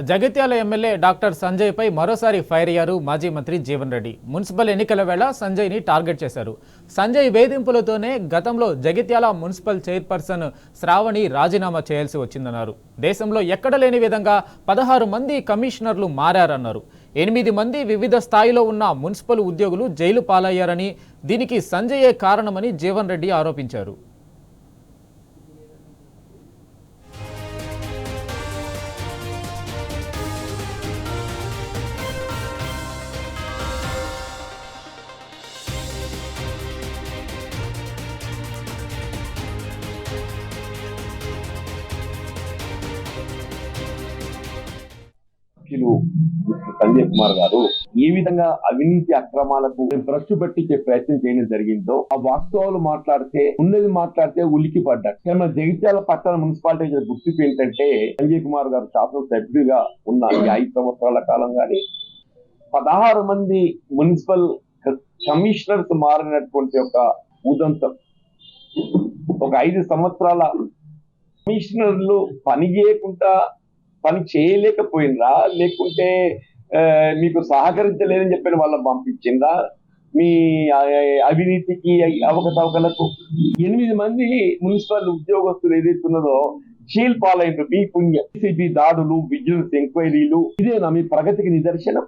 Jagtial MLA doctor Sanjay పై మరోసారి fire అయ్యారు మాజీ మంత్రి జీవన్ రెడ్డి. మున్సిపల్ ఎన్నికల వేళ సంజయ్ని టార్గెట్ చేశారు. సంజయ్ వేధింపులతోనే గతంలో జగిత్యాల మున్సిపల్ చైర్పర్సన్ శ్రావణి రాజీనామా చేయాల్సి వచ్చిందన్నారు. దేశంలో ఎక్కడ లేని విధంగా 16 మంది కమిషనర్లు మారారన్నారు. 8 మంది వివిధ స్థాయిలో ఉన్న మున్సిపల్ ఉద్యోగులు జైలు పాలయ్యారని, దీనికి సంజయే కారణమని జీవన్ రెడ్డి ఆరోపించారు. సంజయ్ కుమార్ గారు ఏ విధంగా అవినీతి అక్రమాలకు భ్రష్టు పట్టించే ప్రయత్నం చేయడం జరిగిందో ఆ వాస్తవాలు మాట్లాడితే ఉలికి పడ్డారు. మన జగిత్యాల పట్టణ మున్సిపాలిటీ గుర్తింపు ఏంటంటే సంజయ్ కుమార్ గారు శాసనసభ్యుడిగా ఉన్న ఈ 5 సంవత్సరాల కాలం గాని 16 మంది మున్సిపల్ కమిషనర్స్ మారినటువంటి ఒక ఉదంతం, ఒక 5 సంవత్సరాల కమిషనర్లు పని చేయలేకపోయినరా, లేకుంటే మీకు సహకరించలేదని చెప్పిన వాళ్ళని పంపించిందా, మీ అవినీతికి అవకతవకలకు 8 మంది మున్సిపల్ ఉద్యోగస్తులు ఏదైతున్నదో చీల్ పాలైన మీ పుణ్యం. సిబి దాడులు, విజిలెన్స్ ఎంక్వైరీలు, ఇదేనా మీ ప్రగతికి నిదర్శనం?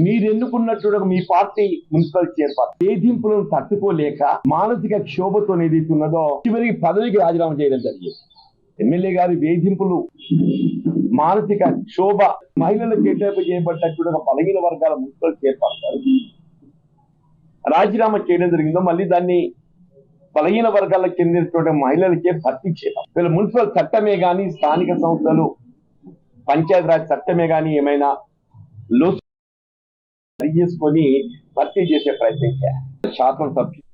మీరు ఎన్నుకున్నట్టు మీ పార్టీ మున్సిపల్ చైర్పర్సన్ వేధింపులను తట్టుకోలేక మానసిక క్షోభతో ఏదైతున్నదో చివరికి పదవికి రాజీనామా చేయడం జరిగింది. ఎమ్మెల్యే గారి వేధింపులు, మానసిక క్షోభ, మహిళలకు కేటాయింపు చేయబడ్డట్టు బలహీన వర్గాల మున్సిపల్ చైర్పర్సన్ రాజీనామా చేయడం జరిగిందో మళ్ళీ దాన్ని బలహీన వర్గాలకు చెందినటువంటి మహిళలకే భర్తీ చేయడం. వీళ్ళ మున్సిపల్ చట్టమే గాని, స్థానిక సంస్థలు పంచాయతీరాజ్ చట్టమే గాని ఏమైనా లోసు చేసుకొని భర్తీ చేసే ప్రయత్నం చేయాలి. శాసనసభ్యులు